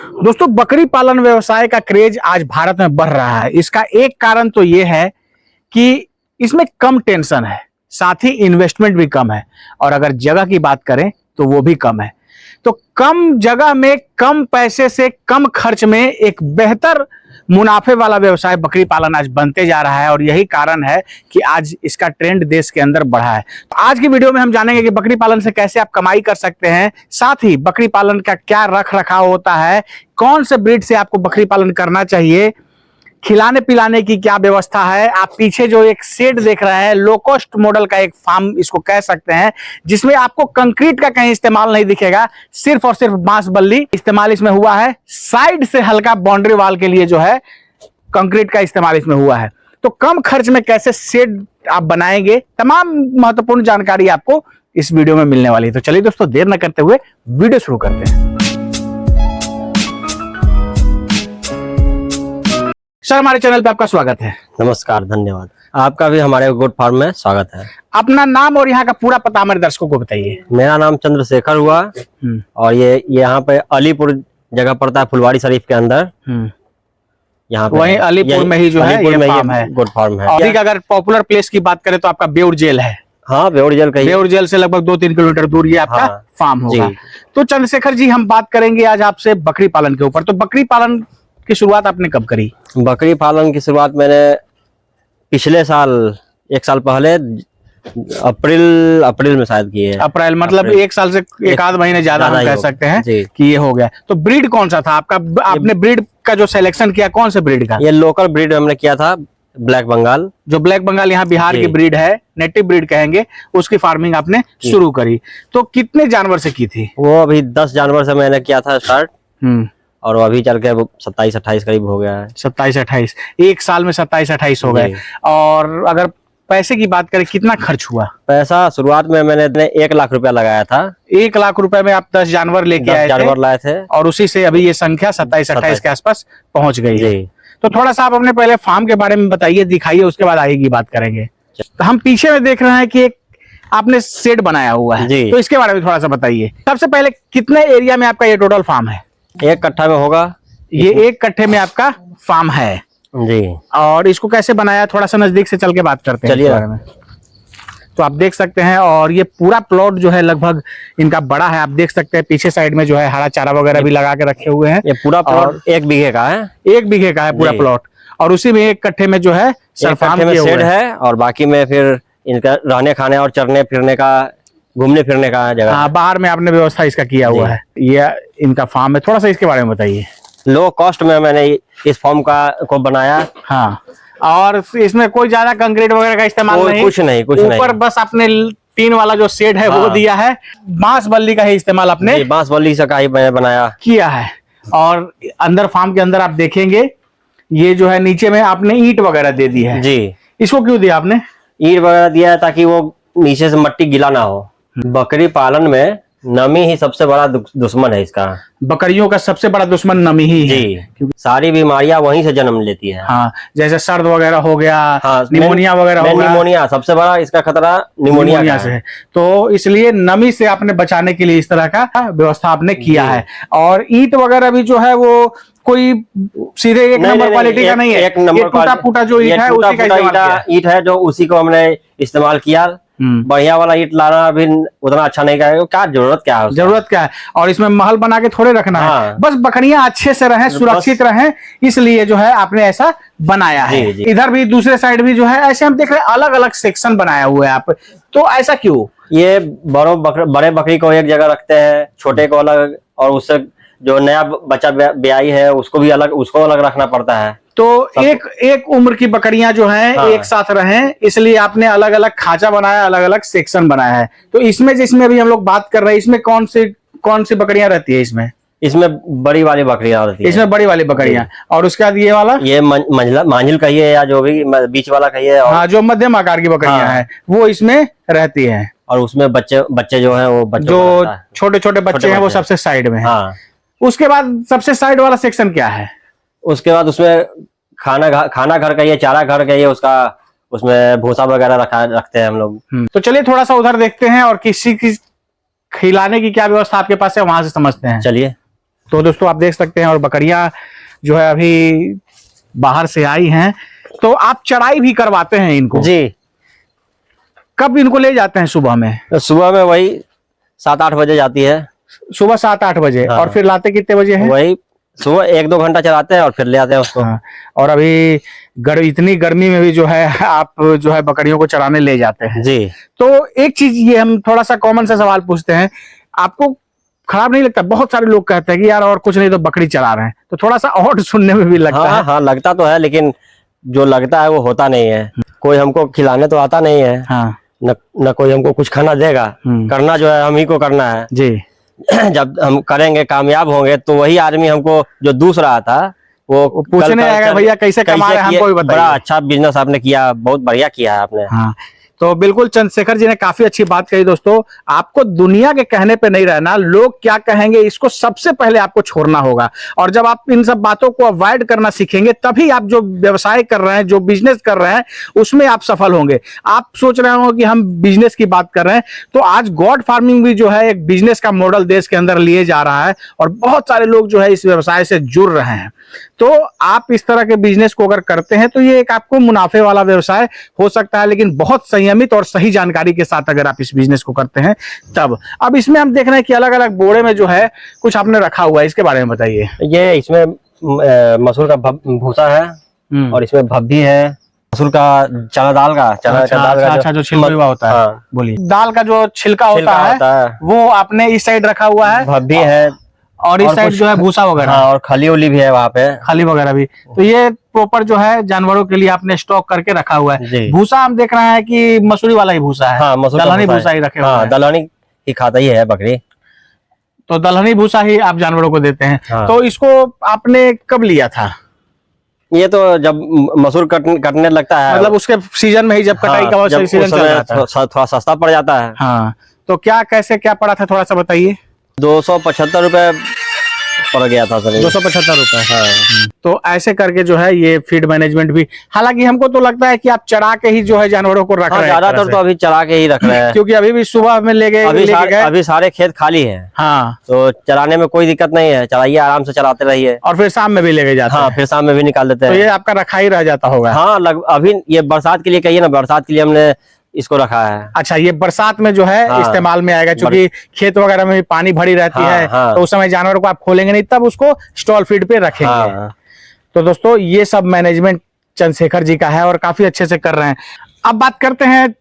दोस्तों, बकरी पालन व्यवसाय का क्रेज आज भारत में बढ़ रहा है। इसका एक कारण तो ये है कि इसमें कम टेंशन है, साथ ही इन्वेस्टमेंट भी कम है, और अगर जगह की बात करें तो वो भी कम है। तो कम जगह में कम पैसे से कम खर्च में एक बेहतर मुनाफे वाला व्यवसाय बकरी पालन आज बनते जा रहा है, और यही कारण है कि आज इसका ट्रेंड देश के अंदर बढ़ा है। तो आज की वीडियो में हम जानेंगे कि बकरी पालन से कैसे आप कमाई कर सकते हैं, साथ ही बकरी पालन का क्या रख रखाव होता है, कौन से ब्रीड से आपको बकरी पालन करना चाहिए, खिलाने पिलाने की क्या व्यवस्था है। आप पीछे जो एक शेड देख रहे हैं, लो कॉस्ट मॉडल का एक फार्म इसको कह सकते हैं, जिसमें आपको कंक्रीट का कहीं इस्तेमाल नहीं दिखेगा, सिर्फ और सिर्फ बांस बल्ली इस्तेमाल इसमें हुआ है। साइड से हल्का बाउंड्री वाल के लिए जो है कंक्रीट का इस्तेमाल इसमें हुआ है। तो कम खर्च में कैसे शेड आप बनाएंगे, तमाम महत्वपूर्ण जानकारी आपको इस वीडियो में मिलने वाली है। तो चलिए दोस्तों, देर न करते हुए वीडियो शुरू करते हैं। सर, हमारे चैनल पे आपका स्वागत है। नमस्कार, धन्यवाद। आपका भी हमारे गोट फार्म में स्वागत है। अपना नाम और यहाँ का पूरा पता हमारे दर्शकों को बताइए। मेरा नाम चंद्रशेखर हुआ और ये यहाँ पे अलीपुर जगह पड़ता है, फुलवाड़ी शरीफ के अंदर। यहाँ पे वहीं अलीपुर में ही जो है ये फार्म है, गोट फार्म है। और अगर पॉपुलर प्लेस की बात करें तो आपका बेउर जेल है। हाँ, बेउर जेल का, बेउर जेल से लगभग 2-3 किलोमीटर दूर ये आपका फार्म होगा। तो चंद्रशेखर जी, हम बात करेंगे आज आपसे बकरी पालन के ऊपर। तो बकरी पालन की शुरुआत आपने कब करी? बकरी पालन की शुरुआत मैंने पिछले साल, 1 साल पहले अप्रैल में शायद की है। अप्रैल मतलब 1 साल से एक आध महीने ज्यादा हम कह सकते हैं कि ये हो गया। तो ब्रीड कौन सा था आपका? आपने ब्रीड का जो सिलेक्शन किया, कौन से ब्रीड का? ये लोकल ब्रीड हमने किया था, ब्लैक बंगाल। जो ब्लैक बंगाल यहाँ बिहार की ब्रीड है, नेटिव ब्रीड कहेंगे, उसकी फार्मिंग आपने शुरू करी। तो कितने जानवर से की थी? वो अभी 10 जानवर से मैंने किया था स्टार्ट, और वो अभी चल के 27-28 करीब हो गया है। 27-28, 1 साल में 27-28 हो गए। और अगर पैसे की बात करें, कितना खर्च हुआ? पैसा शुरुआत में मैंने 1 लाख रुपया लगाया था। 1 लाख रुपए में आप 10 जानवर लेके आए थे, और उसी से अभी ये संख्या 27-28 के आसपास पहुंच गई है। तो थोड़ा सा आप अपने पहले फार्म के बारे में बताइए, दिखाइए, उसके बाद आगे की बात करेंगे। तो हम पीछे में देख रहे हैं कि एक आपने शेड बनाया हुआ है, तो इसके बारे में थोड़ा सा बताइए। सबसे पहले कितने एरिया में आपका ये टोटल फार्म है? 1 कट्ठा में होगा। ये 1 कट्ठे में आपका फार्म है जी। और इसको कैसे बनाया, थोड़ा सा नजदीक से चल के बात करते हैं इसके बारे में। तो आप देख सकते हैं, और ये पूरा प्लॉट जो है लगभग इनका बड़ा है। आप देख सकते हैं पीछे साइड में जो है हरा चारा वगैरह भी लगा के रखे हुए हैं। ये पूरा प्लॉट 1 बीघे का है। 1 बीघे का है पूरा प्लॉट, और उसी में 1 कट्ठे में जो है शेड है, और बाकी में फिर इनका रहने खाने और चरने फिरने का, घूमने फिरने का जगह। हाँ, बाहर में आपने व्यवस्था इसका किया हुआ है। ये इनका फार्म है, थोड़ा सा इसके बारे में बताइए। लो कॉस्ट में मैंने इस फार्म को बनाया। हाँ, और इसमें कोई ज्यादा कंक्रीट वगैरह का इस्तेमाल नहीं, कुछ नहीं। ऊपर बस आपने टीन वाला जो शेड है वो दिया है। बांस बल्ली का ही इस्तेमाल आपने, बांस बल्ली से का ही मैंने बनाया किया है। और अंदर फार्म के अंदर आप देखेंगे, ये जो है नीचे में आपने ईंट वगैरह दे दी है जी। इसको क्यों दिया आपने? ईंट वगैरह दिया है ताकि वो नीचे से मट्टी गीला ना हो। बकरी पालन में नमी ही सबसे बड़ा दुश्मन है इसका। बकरियों का सबसे बड़ा दुश्मन नमी ही है, क्योंकि सारी बीमारियां वहीं से जन्म लेती है। हाँ, जैसे सर्द वगैरह हो गया, निमोनिया वगैरह हो गया। निमोनिया सबसे बड़ा इसका खतरा निमोनिया से है। तो इसलिए नमी से आपने बचाने के लिए इस तरह का व्यवस्था आपने किया है। और ईंट वगैरह भी जो है वो कोई सीधे 1 नंबर क्वालिटी का नहीं है, 1 नंबर टूटा फूटा जो ईंट है उसी का ईंट है, जो उसी को हमने इस्तेमाल किया। बढ़िया वाला ईंट लाना भी उतना अच्छा नहीं करेगा। क्या जरूरत क्या है? जरूरत क्या है? और इसमें महल बना के थोड़े रखना है, बस बकरियां अच्छे से रहें, सुरक्षित रहें, इसलिए जो है आपने ऐसा बनाया है। इधर भी दूसरे साइड भी जो है ऐसे हम देख रहे हैं, अलग अलग सेक्शन बनाया हुआ है आप। तो ऐसा क्यों? ये बड़े बकरी को एक जगह रखते हैं, छोटे को अलग, और उससे जो नया बच्चा ब्याई है उसको अलग रखना पड़ता है। तो एक उम्र की बकरियां जो हैं एक साथ रहें, इसलिए आपने अलग अलग खांचा बनाया, अलग अलग सेक्शन बनाया है। तो इसमें जिसमें अभी हम लोग बात कर रहे हैं, इसमें कौन सी बकरियां रहती है? इसमें बड़ी वाली बकरियां रहती है। इसमें बड़ी वाली बकरियां, और उसके बाद ये वाला, ये मांझिल कहिए या जो भी बीच वाला कहिए, हाँ, जो मध्यम आकार की बकरियां हैं वो इसमें रहती हैं। और उसमें बच्चे जो हैं वो जो छोटे छोटे बच्चे हैं वो सबसे साइड में है। उसके बाद सबसे साइड वाला सेक्शन क्या है? उसके बाद उसमें खाना घर कहिए, चारा घर कहिए, उसमें भूसा वगैरह रखते हैं हम लोग। तो चलिए थोड़ा सा उधर देखते हैं, और किसी की खिलाने की क्या व्यवस्था आपके पास है वहां से समझते हैं। चलिए। तो दोस्तों आप देख सकते हैं, और बकरियां जो है अभी बाहर से आई हैं। तो आप चराई भी करवाते हैं इनको? जी। कब इनको ले जाते हैं सुबह में? सुबह में वही 7-8 बजे जाती है। सुबह 7-8 बजे। हाँ। और फिर लाते कितने बजे हैं? वही सुबह 1-2 घंटा चलाते हैं और फिर ले आते हैं उसको। हाँ। और अभी इतनी गर्मी में भी जो है आप जो है बकरियों को चराने ले जाते हैं। जी। तो एक चीज ये हम थोड़ा सा कॉमन सा सवाल पूछते हैं, आपको खराब नहीं लगता? बहुत सारे लोग कहते हैं कि यार और कुछ नहीं तो बकरी चरा रहे हैं, तो थोड़ा सा ऑड सुनने में भी लगता है। हाँ, लगता तो है, लेकिन जो लगता है वो होता नहीं है। कोई हमको खिलाने तो आता नहीं है। हाँ। न कोई हमको कुछ खाना देगा। करना जो है हम ही को करना है जी। जब हम करेंगे, कामयाब होंगे, तो वही आदमी हमको जो दूसरा था वो पूछने आएगा भैया कैसे कमा रहे हैं, हमको भी बताइए। बड़ा अच्छा बिजनेस आपने किया, बहुत बढ़िया किया है आपने। हाँ। तो बिल्कुल चंद्रशेखर जी ने काफी अच्छी बात कही दोस्तों। आपको दुनिया के कहने पे नहीं रहना, लोग क्या कहेंगे इसको सबसे पहले आपको छोड़ना होगा। और जब आप इन सब बातों को अवॉइड करना सीखेंगे, तभी आप जो व्यवसाय कर रहे हैं, जो बिजनेस कर रहे हैं, उसमें आप सफल होंगे। आप सोच रहे हो कि हम बिजनेस की बात कर रहे हैं, तो आज गॉड फार्मिंग भी जो है एक बिजनेस का मॉडल देश के अंदर लिए जा रहा है, और बहुत सारे लोग जो है इस व्यवसाय से जुड़ रहे हैं। तो आप इस तरह के बिजनेस को अगर करते हैं तो ये एक आपको मुनाफे वाला व्यवसाय हो सकता है, लेकिन बहुत संयमित और सही जानकारी के साथ अगर आप इस बिजनेस को करते हैं तब। अब इसमें हम देख रहे हैं कि अलग अलग बोरे में जो है कुछ आपने रखा हुआ है, इसके बारे में बताइए। ये इसमें मसूर का भूसा है, और इसमें भब्बी है, मसूर का चना दाल का अच्छा, जो छिलका हुआ होता है। हाँ। बोलिए। दाल का जो छिलका होता है वो आपने इस साइड रखा हुआ है, भब्बी है, और इस साइड जो है भूसा वगैरह। हाँ, और खली उली भी है वहाँ पे, खली वगैरह भी। तो ये प्रॉपर जो है जानवरों के लिए आपने स्टॉक करके रखा हुआ है। भूसा हम देख रहे हैं कि मसूरी वाला ही भूसा है। हाँ, दलहनी भूसा ही रखे हुए हैं। दलहनी ही खाता ही है बकरी, तो दलहनी भूसा ही आप जानवरों को देते हैं। हाँ। तो इसको आपने कब लिया था? ये तो जब मसूर कटने लगता है, मतलब उसके सीजन में ही, जब कटाई का सीजन चल रहा था, थोड़ा सस्ता पड़ जाता है। हाँ। तो कैसे क्या पड़ा था, थोड़ा सा बताइए। 275 रुपए पड़ गया था सर। 275 रुपए। हाँ। तो ऐसे करके जो है ये फीड मैनेजमेंट भी, हालांकि हमको तो लगता है कि आप चरा के ही जो है जानवरों को रख रहे हैं। ज्यादातर तो अभी चरा के ही रख रहे हैं, क्योंकि अभी भी सुबह में ले गए। अभी सारे खेत खाली हैं। हाँ। तो चराने में कोई दिक्कत नहीं है, चलाइए, आराम से चलाते रहिए, और फिर शाम में भी ले जाते हैं। हाँ, फिर शाम में भी निकाल देते हैं। तो ये आपका रखा ही रह जाता होगा। हाँ, अभी ये बरसात के लिए कहिए ना, बरसात के लिए हमने इसको रखा है। अच्छा, ये बरसात में जो है इस्तेमाल में आएगा, क्योंकि खेत वगैरह में पानी भरी रहती है। तो उस समय जानवर को आप खोलेंगे नहीं, तब उसको स्टॉल फीड पे रखेंगे। तो दोस्तों ये सब मैनेजमेंट चंद्रशेखर जी का है, और काफी अच्छे से कर रहे हैं। अब बात करते हैं,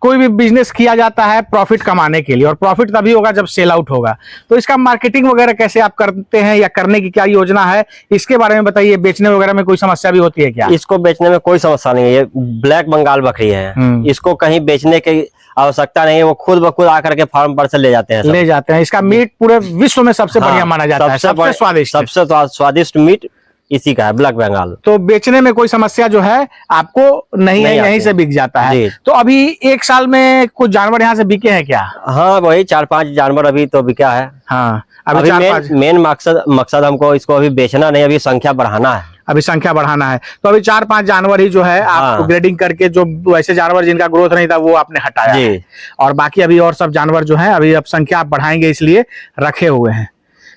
कोई भी बिजनेस किया जाता है प्रॉफिट कमाने के लिए, और प्रॉफिट तभी होगा जब सेल आउट होगा। तो इसका मार्केटिंग वगैरह कैसे आप करते हैं, या करने की क्या योजना है, इसके बारे में बताइए। बेचने वगैरह में कोई समस्या भी होती है क्या? इसको बेचने में कोई समस्या नहीं है। ये ब्लैक बंगाल बकरी है, इसको कहीं बेचने की आवश्यकता नहीं है। वो खुद ब खुद आकर के फार्म पर से ले जाते हैं। इसका मीट पूरे विश्व में सबसे बढ़िया माना जाता है, सबसे स्वादिष्ट, सबसे स्वादिष्ट मीट इसी का है, ब्लैक बंगाल। तो बेचने में कोई समस्या जो है आपको नहीं है, यहीं से बिक जाता है। तो अभी एक साल में कुछ जानवर यहाँ से बिके हैं क्या? हाँ, वही 4-5 जानवर अभी तो बिका है। हाँ, अभी मेन मकसद हमको इसको अभी बेचना नहीं, अभी संख्या बढ़ाना है। अभी संख्या बढ़ाना है। तो अभी 4-5 जानवर ही जो है आप ग्रेडिंग करके, जो वैसे जानवर जिनका ग्रोथ नहीं था वो आपने हटाया है, और बाकी अभी और सब जानवर जो है अभी अब संख्या आप बढ़ाएंगे, इसलिए रखे हुए हैं।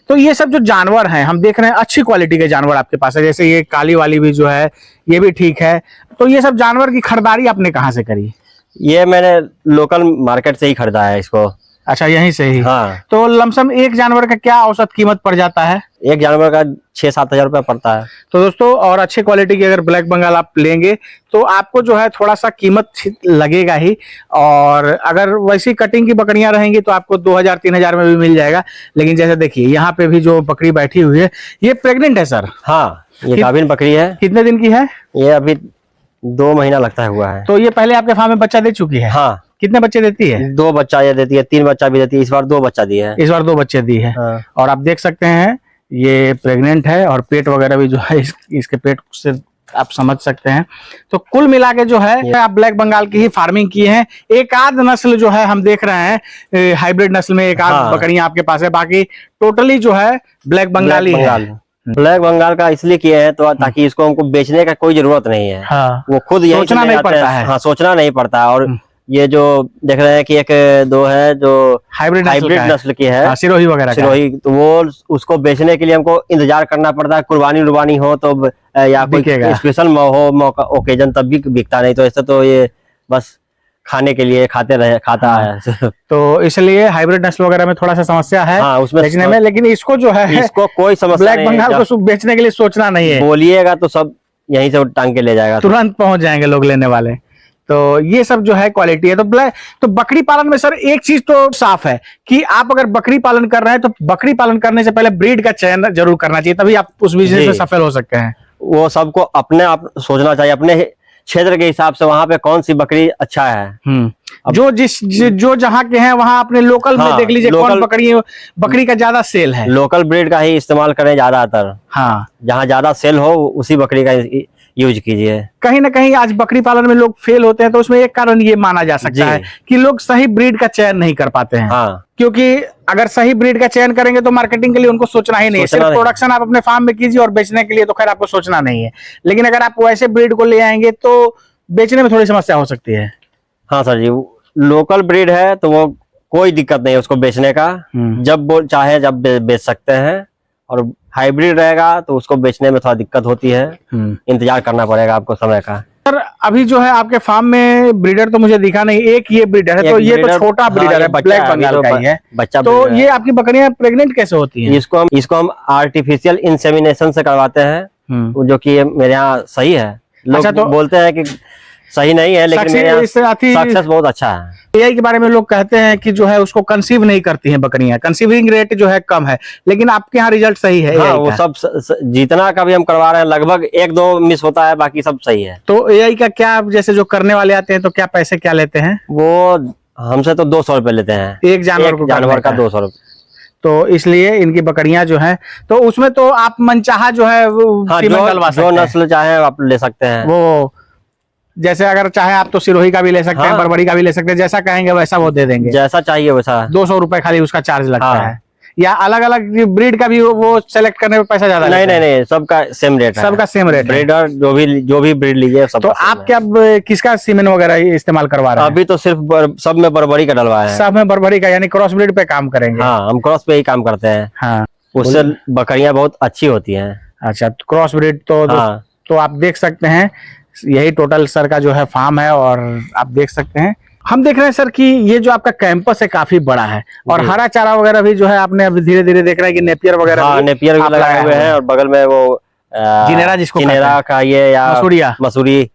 तो ये सब जो जानवर हैं हम देख रहे हैं, अच्छी क्वालिटी के जानवर आपके पास है। जैसे ये काली वाली भी जो है ये भी ठीक है। तो ये सब जानवर की खरीदारी आपने कहाँ से करी? ये मैंने लोकल मार्केट से ही खरीदा है इसको। अच्छा, यहीं से ही। हाँ। तो लमसम एक जानवर का क्या औसत कीमत पड़ जाता है? एक जानवर का 6-7 हजार रुपया पड़ता है। तो दोस्तों, और अच्छे क्वालिटी की अगर ब्लैक बंगाल आप लेंगे तो आपको जो है थोड़ा सा कीमत लगेगा ही, और अगर वैसी कटिंग की बकरियां रहेंगी तो आपको 2000-3000 में भी मिल जाएगा। लेकिन जैसे देखिए यहाँ पे भी जो बकरी बैठी हुई है, ये प्रेग्नेंट है सर? हाँ, ये गाभिन बकरी है। कितने दिन की है ये? अभी 2 महीना लगता है हुआ है। तो ये पहले आपके फार्म में बच्चा दे चुकी है? हाँ। कितने बच्चे देती है? 2 बच्चा ये देती है, 3 बच्चा भी देती है। इस बार 2 बच्चा दिए है। इस बार 2 बच्चे दी है। हाँ। और आप देख सकते हैं ये प्रेग्नेंट है, और पेट वगैरह भी जो है इसके पेट से आप समझ सकते हैं। तो कुल मिला के जो है आप ब्लैक बंगाल की ही फार्मिंग की है। एक आध नस्ल जो है हम देख रहे हैं, हाइब्रिड नस्ल में एक आध बकरियां आपके पास है, बाकी टोटली जो है ब्लैक बंगाल ही है। ब्लैक बंगाल का इसलिए किया है तो ताकि इसको हमको बेचने का कोई जरूरत नहीं है। हाँ। वो खुद सोचना नहीं पड़ता है। हाँ, सोचना नहीं पड़ता है। और ये जो देख रहे हैं कि एक दो है जो हाइब्रिड नस्ल की है, सिरोही वगैरह का है। सिरोही, तो वो उसको बेचने के लिए हमको इंतजार करना पड़ता है, कुर्बानी उर्बानी हो तो या कोई बिकेगा। स्पेशल हो मौका ओकेजन तब भी बिकता, नहीं तो ऐसे तो ये बस खाने के लिए खाता है। तो इसलिए हाइब्रिड नस्ल वगैरह में थोड़ा सा समस्या है हाँ, उसमें बेचने में, लेकिन इसको जो है इसको कोई समस्या ब्लैक नहीं है। बंगाल को बेचने के लिए सोचना नहीं है, बोलिएगा तो सब यहीं से टांग के ले जाएगा, तुरंत पहुंच जाएंगे लोग लेने वाले। तो ये सब जो है क्वालिटी है। तो बकरी पालन में सर एक चीज तो साफ है कि आप अगर बकरी पालन कर रहे हैं तो बकरी पालन करने से पहले ब्रीड का चयन जरूर करना चाहिए, तभी आप उस बिजनेस में सफल हो सकते हैं। वो सबको अपने आप सोचना चाहिए, अपने क्षेत्र के हिसाब से वहां पे कौन सी बकरी अच्छा है। जो जहाँ के हैं वहां अपने लोकल में देख लीजिए कौन बकरी का ज्यादा सेल है, लोकल ब्रीड का ही इस्तेमाल करें ज्यादातर। हाँ, जहाँ ज्यादा सेल हो उसी बकरी का यूज कीजिए। कहीं ना कहीं आज बकरी पालन में लोग फेल होते हैं, तो उसमें एक कारण ये माना जा सकता है कि लोग सही ब्रीड का चयन नहीं कर पाते हैं। हाँ, क्योंकि अगर सही ब्रीड का चयन करेंगे तो मार्केटिंग के लिए उनको सोचना ही नहीं है, सिर्फ प्रोडक्शन आप अपने फार्म में कीजिए और बेचने के लिए तो खैर आपको सोचना नहीं है। लेकिन अगर आप वैसे ब्रीड को ले आएंगे तो बेचने में थोड़ी समस्या हो सकती है। हाँ सर जी, लोकल ब्रीड है तो वो कोई दिक्कत नहीं है उसको बेचने का, जब वो चाहे जब बेच सकते हैं। और हाइब्रिड रहेगा तो उसको बेचने में थोड़ा दिक्कत होती है, इंतजार करना पड़ेगा आपको समय का। सर अभी जो है आपके फार्म में ब्रीडर तो मुझे दिखा नहीं, एक ये ब्रीडर है, तो ये तो छोटा ब्रीडर है, ब्लैक बंगाल का ही है बच्चा। तो ये आपकी बकरियां प्रेग्नेंट कैसे होती हैं? इसको हम आर्टिफिशियल इंसेमिनेशन से करवाते हैं, जो कि मेरे यहाँ सही है। लोग तो बोलते हैं कि सही नहीं है, लेकिन मेरे यहाँ सक्सेस बहुत अच्छा है। एआई के बारे में लोग कहते हैं कि जो है उसको कंसीव नहीं करती हैं बकरियां, कंसीविंग रेट जो है कम है, लेकिन आपके यहाँ रिजल्ट सही है। हाँ, वो सब जितना का भी हम करवा रहे हैं लगभग 1-2 मिस होता है, बाकी सब सही है। तो एआई का क्या, जैसे जो करने वाले आते हैं तो क्या पैसे क्या लेते हैं? वो हमसे तो 200 रुपए लेते हैं, एक जानवर का 200 रुपए। तो इसलिए इनकी बकरियां जो हैं तो उसमें तो आप मनचाहा जो है जो नस्ल चाहे आप ले सकते हैं। वो जैसे अगर चाहे आप तो सिरोही का भी ले सकते हैं, बरबरी का भी ले सकते हैं, जैसा कहेंगे वैसा वो दे देंगे, जैसा चाहिए वैसा। 200 रुपए खाली उसका चार्ज लगता है, या अलग अलग ब्रीड का भी वो सेलेक्ट करने में पैसा ज्यादा? नहीं, सबका सेम रेट है, सबका सेम रेट। ब्रीडर जो भी ब्रीड लीजिए सब। तो आप क्या किसका सीमेन वगैरह इस्तेमाल करवा रहे हैं? अभी तो सिर्फ सब में बरबरी का डलवाया है। सब में बरबरी का, यानी क्रॉस ब्रीड पे काम करेंगे? हाँ, हम क्रॉस पे ही काम करते हैं। हाँ, उससे बकरियां बहुत अच्छी होती हैं। अच्छा, क्रॉस ब्रीड तो आप देख सकते हैं, यही टोटल सर का जो है फार्म है और आप देख सकते हैं। हम देख रहे हैं सर कि ये जो आपका कैंपस है काफी बड़ा है, और हरा चारा वगैरह भी जो है आपने अभी धीरे धीरे देख रहे हैं कि नेपियर वगैरह। हाँ, नेपियर भी लगाए हुए हैं, और बगल में वो जिनेरा, जिसको जिनेरा का ये या मसूरी,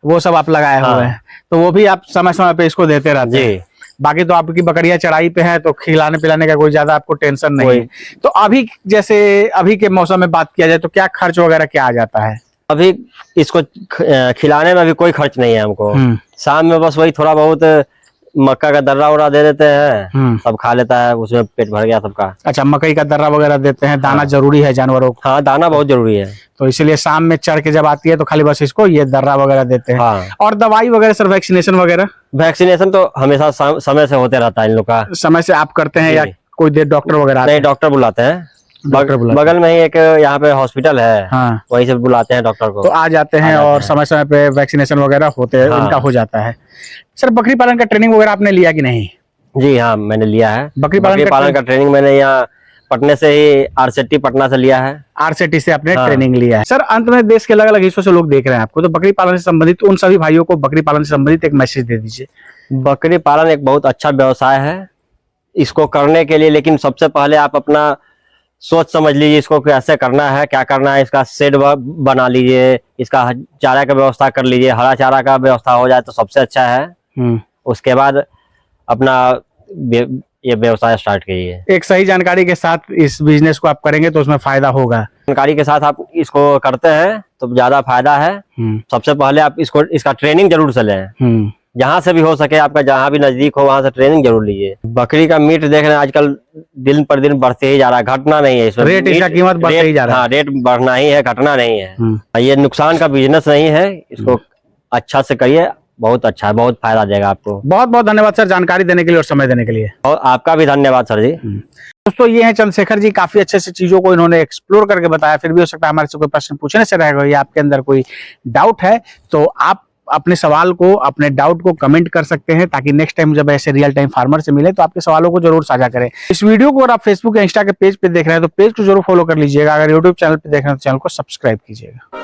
वो सब आप लगाए हुए हैं। तो वो भी आप समय समय पे इसको देते रहते हैं। बाकी तो आपकी बकरियां चढ़ाई पे है, तो खिलाने पिलाने का कोई ज्यादा आपको टेंशन नहीं है। तो अभी जैसे अभी के मौसम में बात किया जाए तो क्या खर्च वगैरह क्या आ जाता है? अभी इसको खिलाने में अभी कोई खर्च नहीं है हमको। शाम में बस वही थोड़ा बहुत मक्का का दर्रा वरा दे देते हैं, सब खा लेता है, उसमें पेट भर गया सबका। अच्छा, मकई का दर्रा वगैरह देते हैं, दाना जरूरी है जानवरों को? हाँ, दाना बहुत जरूरी है, तो इसलिए शाम में चढ़ के जब आती है तो खाली बस इसको ये दर्रा वगैरह देते हैं। हाँ। और दवाई वगैरह सर, वैक्सीनेशन वगैरह? वैक्सीनेशन तो हमेशा समय से होते रहता है इन लोग का। समय से आप करते हैं या कोई देर डॉक्टर वगैरह? नहीं, डॉक्टर बुलाते हैं, बगल में ही एक यहाँ पे हॉस्पिटल है, हाँ, वहीं से बुलाते हैं डॉक्टर को, तो आ जाते हैं और समय समय पे वैक्सीनेशन वगैरह होते हैं, उनका हो जाता है। सर बकरी पालन का ट्रेनिंग वगैरह आपने लिया कि नहीं? जी हाँ, मैंने लिया है। बकरी पालन का ट्रेनिंग मैंने यहाँ पटने से ही, आरसेटी पटना से लिया है। आरसेटी से आपने ट्रेनिंग लिया है। सर अंत में देश के अलग अलग हिस्सों से लोग देख रहे हैं आपको, तो बकरी पालन से संबंधित उन सभी भाइयों को बकरी पालन से संबंधित एक मैसेज दे दीजिए। बकरी पालन एक बहुत अच्छा व्यवसाय है, इसको करने के लिए लेकिन सबसे पहले आप अपना सोच समझ लीजिए, इसको कैसे करना है, क्या करना है। इसका शेड बना लीजिए, इसका चारा का व्यवस्था कर लीजिए, हरा चारा का व्यवस्था हो जाए तो सबसे अच्छा है। उसके बाद अपना ये व्यवसाय स्टार्ट कीजिए। एक सही जानकारी के साथ इस बिजनेस को आप करेंगे तो उसमें फायदा होगा। जानकारी के साथ आप इसको करते हैं तो ज्यादा फायदा है। सबसे पहले आप इसका ट्रेनिंग जरूर से लें, जहाँ से भी हो सके, आपका जहाँ भी नजदीक हो वहां से ट्रेनिंग जरूर लीजिए। बकरी का मीट देख रहे हैं आजकल दिन पर दिन बढ़ते ही जा रहा है, घटना नहीं है इसमें। रेट, इसका कीमत बढ़ते ही जा रहा है। हाँ, रेट बढ़ना ही है, घटना नहीं है। ये नुकसान का बिजनेस नहीं है, इसको अच्छा से करिए, बहुत अच्छा है, बहुत फायदा देगा आपको। बहुत बहुत धन्यवाद सर जानकारी देने के लिए और समय देने के लिए। और आपका भी धन्यवाद सर जी। दोस्तों ये हैं चंद्रशेखर जी, काफी अच्छे से चीजों को इन्होंने एक्सप्लोर करके बताया। फिर भी हो सकता है हमारे से कोई प्रश्न पूछने से रह गए या आपके अंदर कोई डाउट है तो आप अपने सवाल को, अपने डाउट को कमेंट कर सकते हैं, ताकि नेक्स्ट टाइम जब ऐसे रियल टाइम फार्मर से मिले तो आपके सवालों को जरूर साझा करें। इस वीडियो को अगर आप फेसबुक या इंस्टा के पेज पे देख रहे हैं तो पेज को जरूर फॉलो कर लीजिएगा। अगर यूट्यूब चैनल पे देख रहे हैं तो चैनल को सब्सक्राइब कीजिएगा।